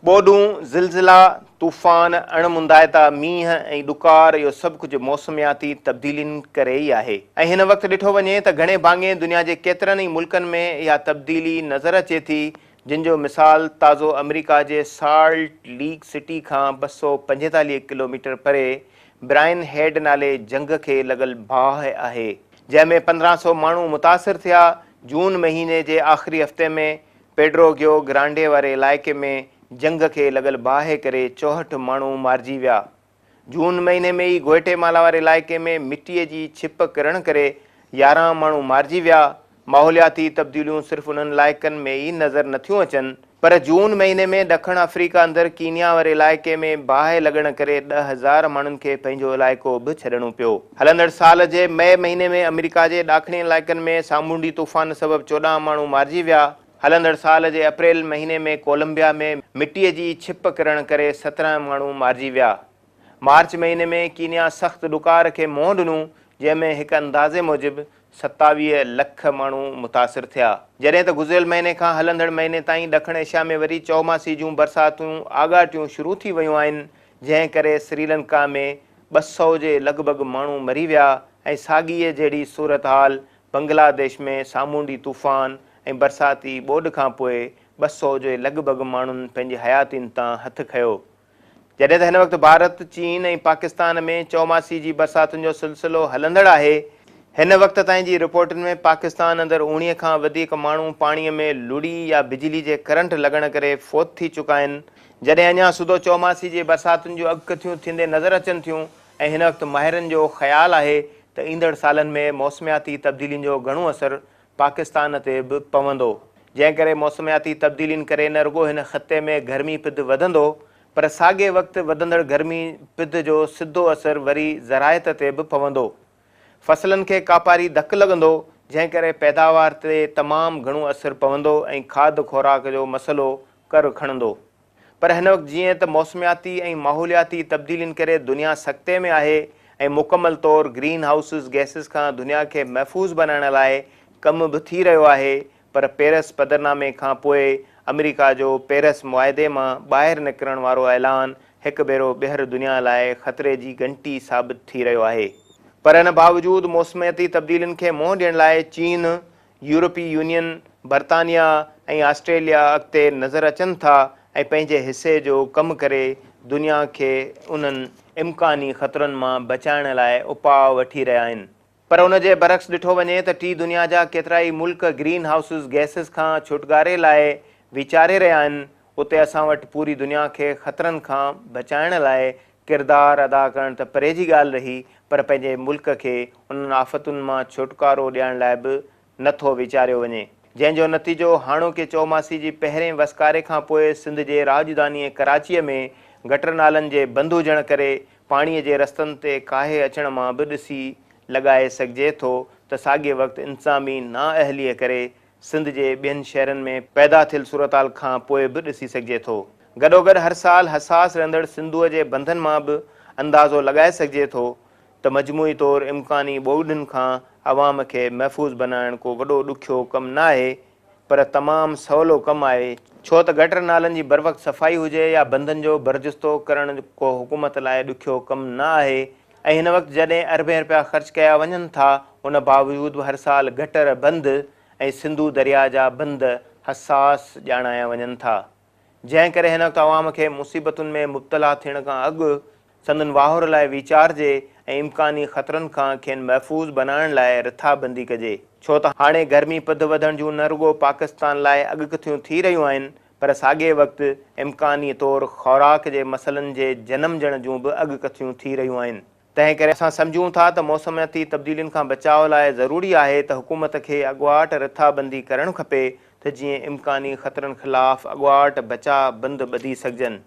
ॿोॾूं, ज़िलज़िला, तूफ़ान, अणमुंदाइता मींहं ऐं ॾुकार इहो सभु कुझु मौसमियाती तब्दीलियुनि करे ई आहे। ऐं हिन वक़्तु ॾिठो वञे त घणे भाङे दुनिया जे केतिरनि ई मुल्कनि में इहा तब्दीली नज़र अचे थी, जिन जो मिसाल ताज़ो अमेरिका जे साल्ट लीक सिटी खां 245 किलोमीटर परे ब्रायन हेड नाले जंग खे लॻल बाहि आहे, जंहिंमें 1500 माण्हू मुतासिर थिया। जून महीने जे आख़िरी हफ़्ते में पेड्रो ग्यो ग्रांडे वारे इलाइक़े में जंग खे लॻल बाहि करे 64 माण्हू मारिजी विया। जून महीने में ई ग्वाटेमाला वारे इलाइक़े में मिटीअ जी छिप किरण करे 11 माण्हू मारिजी विया। माहौलियाती तब्दीलियूं सिर्फ़ु उन्हनि इलाइक़नि में ई नज़र नथियूं अचनि, पर जून महीने में ॾखण अफ्रीका अंदरि कीनिया वारे इलाइक़े में बाहि लॻण करे 10,000 माण्हुनि खे पंहिंजो इलाइक़ो बि छॾणो पियो। हलंदड़ साल जे मई महीने में अमेरिका जे ॾाखिणी इलाइक़नि में सामूंडी तूफ़ान सबबि 14 माण्हू मारिजी विया। हलंदड़ साल जे अप्रैल महीने में कोलंबिया में मिटीअ जी छिप किरण करे 17 माण्हू मारिजी विया। मार्च महीने में कीनिया सख़्तु ॾुकार खे मुंहुं ॾिनो, जंहिंमें हिकु अंदाज़े मूजिबि 27 लख माण्हू मुतासिर थिया। जॾहिं त गुज़िरियल महीने खां हलंदड़ महीने ताईं ॾखण एशिया में वरी चौमासी जूं बरसातूं आगाटियूं शुरू थी वियूं आहिनि, जंहिं करे श्रीलंका में 200 जे लॻभॻि माण्हू मरी विया ऐं साॻीअ जहिड़ी सूरत हाल बंग्लादेश में सामूंडी तूफ़ान ऐं बरसाती ॿोॾि खां पोइ 200 जे लॻभॻि माण्हुनि पंहिंजी हयातियुनि तां हथु खयो। जॾहिं त हिन वक़्तु भारत, चीन ऐं पाकिस्तान में चौमासी जी बरसातुनि जो सिलसिलो हलंदड़ आहे। हिन वक़्त ताईं जी रिपोर्टुनि में पाकिस्तान अंदरि 19 खां वधीक माण्हू पाणीअ में लुड़ी या बिजली जे करंट लॻण करे फ़ौत थी चुका आहिनि। जॾहिं अञा सुधो चौमासी जे बरसातुनि जूं अॻकथियूं थींदे नज़र अचनि थियूं ऐं हिन वक़्तु माहिरनि जो ख़्यालु आहे त ईंदड़ सालनि में मौसमियाती तब्दीलियुनि जो घणो असरु पाकिस्तान ते बि पवंदो, जंहिं करे मौसमियाती तब्दीलियुनि करे न रुॻो हिन ख़िते में गर्मी पिद वधंदो, पर साॻिए वक़्तु वधंदड़ गर्मी पिद जो सिधो असरु वरी ज़रायत ते बि पवंदो। फ़सलनि खे कापारी धकु लॻंदो, जंहिं करे पैदावार ते तमामु घणो असरु पवंदो ऐं खाद खुराक जो मसइलो कर खणंदो। पर हिन वक़्तु जीअं त मौसमियाती ऐं माहौलियाती तब्दीलियुनि करे दुनिया सख़्ते में आहे ऐं मुकमल तौरु ग्रीन हाउसिस गैसिस खां दुनिया खे महफ़ूज़ बनाइण लाइ कमु बि थी रहियो आहे, पर पेरिस पदरनामे खां पोइ अमेरिका जो पेरिस मुआदे मां ॿाहिरि निकिरण वारो ऐलान हिकु भेरो ॿीहर दुनिया लाइ ख़तरे जी घंटी साबित थी रहियो आहे। पर हिन बावजूदि मौसमियाती तब्दीलियुनि खे मुंहुं ॾियण लाइ चीन, यूरोपी यूनियन, बर्तानिया ऐं ऑस्ट्रेलिया अॻिते नज़र अचनि था ऐं पंहिंजे हिसे जो कमु करे दुनिया खे उन्हनि इम्कानी ख़तरनि मां बचाइण लाइ उपाउ वठी रहिया आहिनि। पर उन जे बरक्स ॾिठो वञे त टी दुनिया जा केतिरा ई मुल्क ग्रीन हाउसिस गैसिस खां छुटकारे लाइ वीचारे रहिया आहिनि। उते असां वटि पूरी दुनिया खे ख़तरनि खां बचाइण लाइ किरदारु अदा करणु त परे जी ॻाल्हि रही, पर पंहिंजे मुल्क खे उन्हनि आफ़तुनि मां छुटकारो ॾियण लाइ बि नथो वीचारियो वञे, जंहिंजो नतीजो हाणोके चौमासी जी पहिरें वसकारे खां पोइ सिंध जे राजधानीअ कराचीअ में गटर नालनि जे बंदि हुजण करे पाणीअ जे रस्तनि ते काहे अचण मां बि ॾिसी लॻाए सघिजे थो त साॻिए वक़्तु इंतिज़ामी नाअहलीअ करे सिंध जे ॿियनि शहरनि में पैदा थियल सूरताल खां पोइ बि ॾिसी सघिजे थो। गॾोगॾु हर साल हसास रहंदड़ सिंधूअ जे बंधनि मां बि अंदाज़ो लॻाए सघिजे थो त मजमूई तौरु इम्कानी ॿोॾुनि खां अवाम खे महफ़ूज़ बनाइण को वॾो ॾुखियो कमु न आहे, पर तमामु सवलो कमु आहे, छो त गटर नालनि जी बर वक़्तु सफ़ाई हुजे या बंधनि जो बरजुस्तो करणु को हुकूमत लाइ ॾुखियो कमु न आहे। ऐं हिन वक़्तु जॾहिं अरबें रुपया ख़र्च कया वञनि था, उन बावजूदि हर साल गटर बंदि ऐं सिंधू दरिया जा बंद हसास ॼाणाया वञनि था, जंहिं करे हिन वक़्तु अवाम खे मुसीबतुनि में मुब्तला थियण खां अॻु संदन वाहुर लाइ वीचारिजे ऐं इम्कानी ख़तरनि खां खेनि महफ़ूज़ बनाइण लाइ रिथाबंदी कजे, छो त हाणे गर्मी पद वधण जूं न रुॻो पाकिस्तान लाइ अॻकथियूं थी रहियूं आहिनि, पर साॻिए वक़्तु इम्कानी तौरु ख़ुराक जे मसइलनि जे जनमजण जूं बि अॻकथियूं थी रहियूं आहिनि। तंहिं करे असां सम्झूं था त मौसमियाती तब्दीलियुनि खां बचाव लाइ ज़रूरी आहे त हुकूमत खे अॻुवाट रिथाबंदी करणु खपे त जीअं इम्कानी ख़तरनि ख़िलाफ़ु अॻुवाट बचा बंदि ॿधी सघजनि।